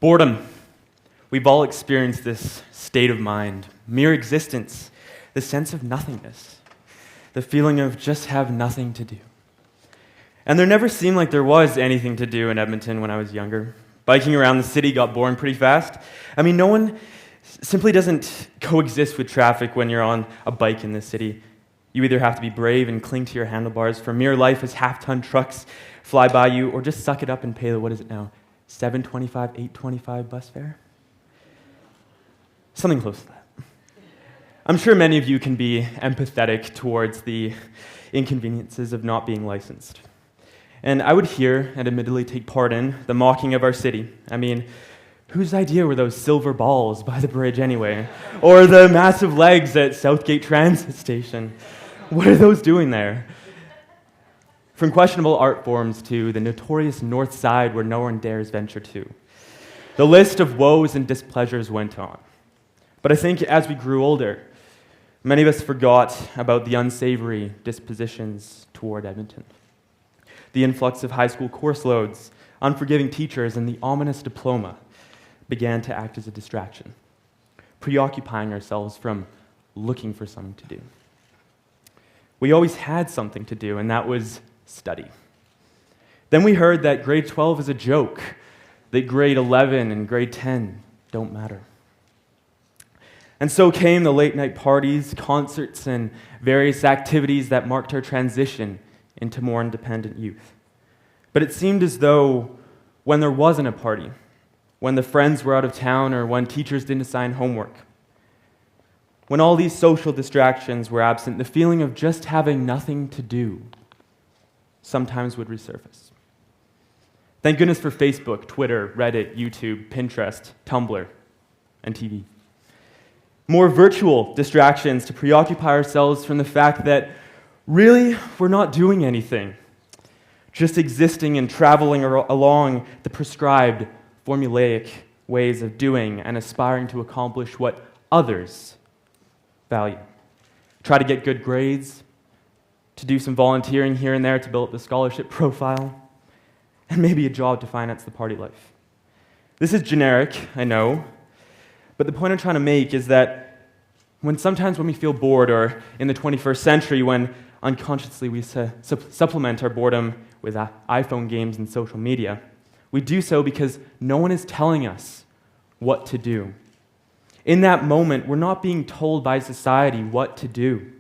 Boredom. We've all experienced this state of mind, mere existence, the sense of nothingness, the feeling of just have nothing to do. And there never seemed like there was anything to do in Edmonton when I was younger. Biking around the city got boring pretty fast. I mean, no one simply doesn't coexist with traffic when you're on a bike in this city. You either have to be brave and cling to your handlebars for mere life as half-ton trucks fly by you, or just suck it up and pay the, what is it now, $7.25, $8.25 bus fare? Something close to that. I'm sure many of you can be empathetic towards the inconveniences of not being licensed. And I would hear and admittedly take part in the mocking of our city. I mean, whose idea were those silver balls by the bridge anyway? Or the massive legs at Southgate Transit Station? What are those doing there? From questionable art forms to the notorious North Side where no one dares venture to. The list of woes and displeasures went on. But I think as we grew older, many of us forgot about the unsavory dispositions toward Edmonton. The influx of high school course loads, unforgiving teachers, and the ominous diploma began to act as a distraction, preoccupying ourselves from looking for something to do. We always had something to do, and that was study. Then we heard that grade 12 is a joke, that grade 11 and grade 10 don't matter. And so came the late-night parties, concerts, and various activities that marked our transition into more independent youth. But it seemed as though when there wasn't a party, when the friends were out of town, or when teachers didn't assign homework, when all these social distractions were absent, the feeling of just having nothing to do sometimes would resurface. Thank goodness for Facebook, Twitter, Reddit, YouTube, Pinterest, Tumblr, and TV. More virtual distractions to preoccupy ourselves from the fact that really we're not doing anything, just existing and traveling along the prescribed, formulaic ways of doing and aspiring to accomplish what others value. Try to get good grades, to do some volunteering here and there to build up the scholarship profile, and maybe a job to finance the party life. This is generic, I know, but the point I'm trying to make is that sometimes when we feel bored, or in the 21st century when unconsciously we supplement our boredom with iPhone games and social media, we do so because no one is telling us what to do. In that moment, we're not being told by society what to do.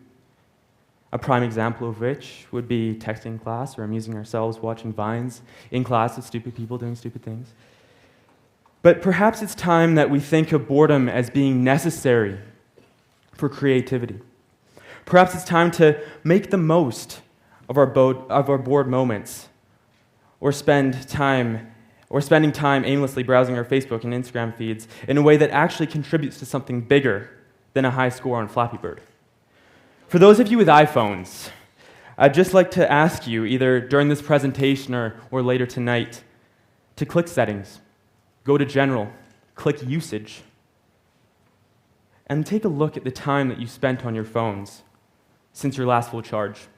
A prime example of which would be texting class or amusing ourselves watching vines in class with stupid people doing stupid things. But perhaps it's time that we think of boredom as being necessary for creativity. Perhaps it's time to make the most of our bored moments, or spending time aimlessly browsing our Facebook and Instagram feeds in a way that actually contributes to something bigger than a high score on Flappy Bird. For those of you with iPhones, I'd just like to ask you, either during this presentation or later tonight, to click Settings, go to General, click Usage, and take a look at the time that you spent on your phones since your last full charge.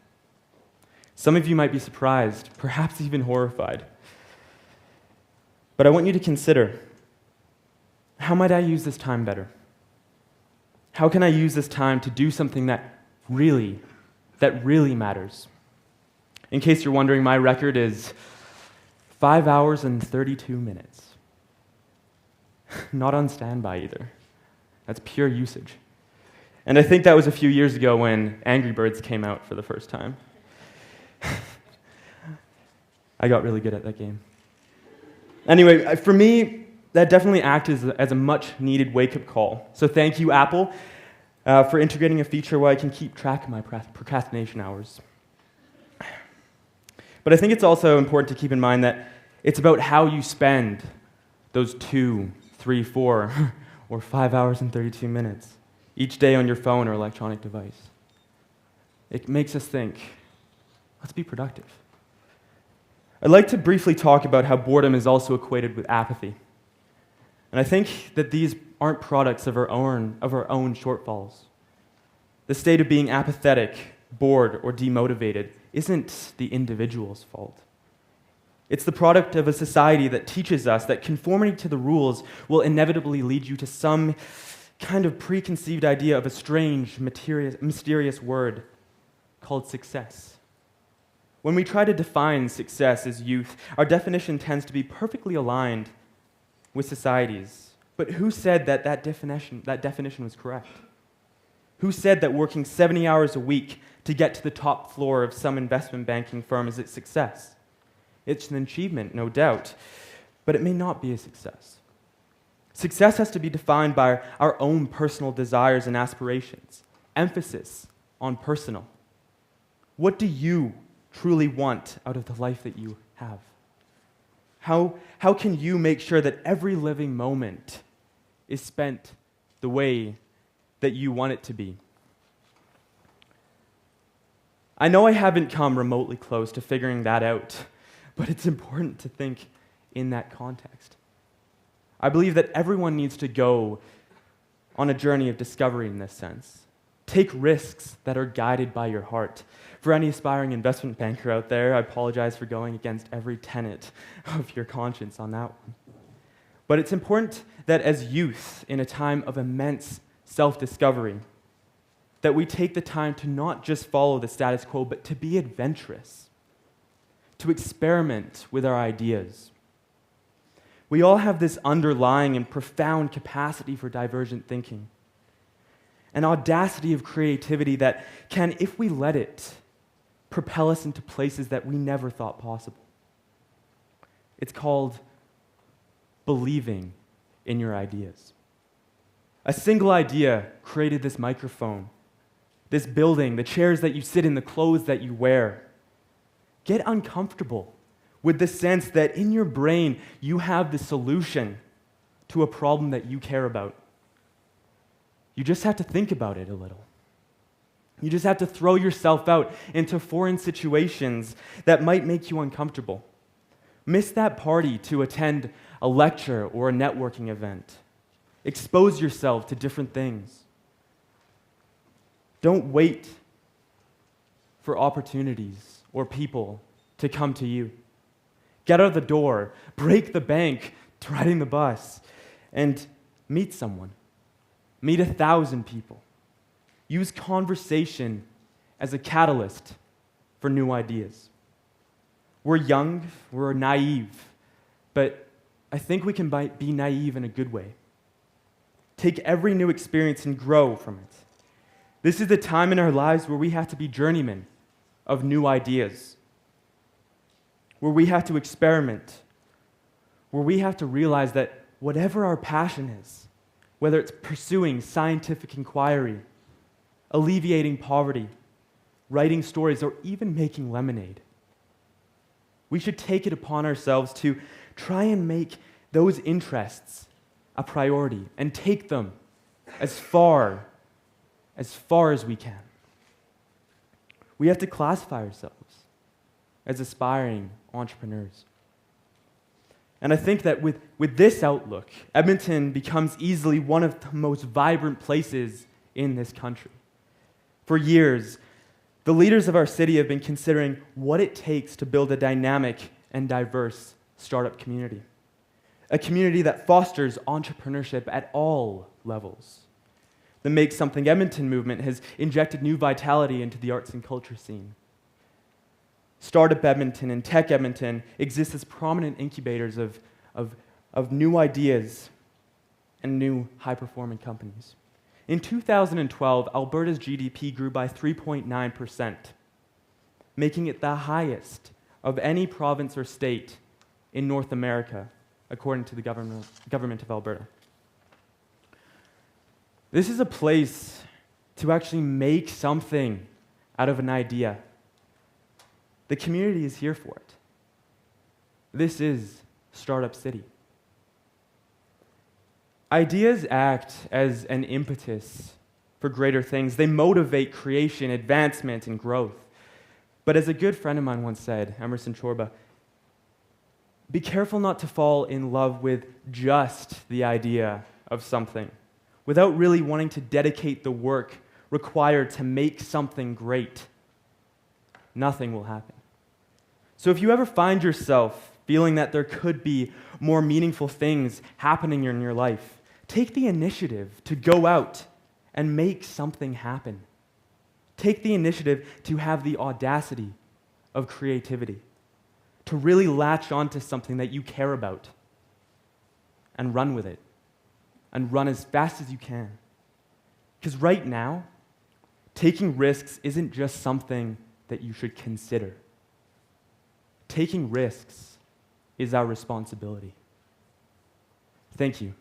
Some of you might be surprised, perhaps even horrified. But I want you to consider, how might I use this time better? How can I use this time to do something that really matters? In case you're wondering, my record is 5 hours and 32 minutes. Not on standby either. That's pure usage. And I think that was a few years ago when Angry Birds came out for the first time. I got really good at that game. Anyway, for me, that definitely acted as a much-needed wake-up call. So thank you, Apple, for integrating a feature where I can keep track of my procrastination hours. But I think it's also important to keep in mind that it's about how you spend those 2, 3, 4, or 5 hours and 32 minutes each day on your phone or electronic device. It makes us think, let's be productive. I'd like to briefly talk about how boredom is also equated with apathy. And I think that these aren't products of our own shortfalls. The state of being apathetic, bored, or demotivated isn't the individual's fault. It's the product of a society that teaches us that conformity to the rules will inevitably lead you to some kind of preconceived idea of a strange, mysterious word called success. When we try to define success as youth, our definition tends to be perfectly aligned with society's. But who said that definition was correct? Who said that working 70 hours a week to get to the top floor of some investment banking firm is a success? It's an achievement, no doubt, but it may not be a success. Success has to be defined by our own personal desires and aspirations. Emphasis on personal. What do you truly want out of the life that you have? How can you make sure that every living moment is spent the way that you want it to be? I know I haven't come remotely close to figuring that out, but it's important to think in that context. I believe that everyone needs to go on a journey of discovery in this sense. Take risks that are guided by your heart. For any aspiring investment banker out there, I apologize for going against every tenet of your conscience on that one. But it's important that as youth, in a time of immense self-discovery, that we take the time to not just follow the status quo, but to be adventurous, to experiment with our ideas. We all have this underlying and profound capacity for divergent thinking, an audacity of creativity that can, if we let it, propel us into places that we never thought possible. It's called believing in your ideas. A single idea created this microphone, this building, the chairs that you sit in, the clothes that you wear. Get uncomfortable with the sense that in your brain you have the solution to a problem that you care about. You just have to think about it a little. You just have to throw yourself out into foreign situations that might make you uncomfortable. Miss that party to attend a lecture or a networking event. Expose yourself to different things. Don't wait for opportunities or people to come to you. Get out of the door, break the bank to riding the bus, and meet someone. Meet 1,000 people. Use conversation as a catalyst for new ideas. We're young, we're naive, but I think we can be naive in a good way. Take every new experience and grow from it. This is the time in our lives where we have to be journeymen of new ideas, where we have to experiment, where we have to realize that whatever our passion is, whether it's pursuing scientific inquiry, alleviating poverty, writing stories, or even making lemonade, we should take it upon ourselves to try and make those interests a priority and take them as far as we can. We have to classify ourselves as aspiring entrepreneurs. And I think that with this outlook, Edmonton becomes easily one of the most vibrant places in this country. For years, the leaders of our city have been considering what it takes to build a dynamic and diverse startup community. A community that fosters entrepreneurship at all levels. The Make Something Edmonton movement has injected new vitality into the arts and culture scene. Startup Edmonton and Tech Edmonton exist as prominent incubators of new ideas and new high-performing companies. In 2012, Alberta's GDP grew by 3.9%, making it the highest of any province or state in North America, according to the government of Alberta. This is a place to actually make something out of an idea. The community is here for it. This is Startup City. Ideas act as an impetus for greater things. They motivate creation, advancement, and growth. But as a good friend of mine once said, Emerson Chorba, be careful not to fall in love with just the idea of something, without really wanting to dedicate the work required to make something great nothing will happen. So if you ever find yourself feeling that there could be more meaningful things happening in your life, take the initiative to go out and make something happen. Take the initiative to have the audacity of creativity, to really latch onto something that you care about and run with it, and run as fast as you can. Because right now, taking risks isn't just something that you should consider. Taking risks is our responsibility. Thank you.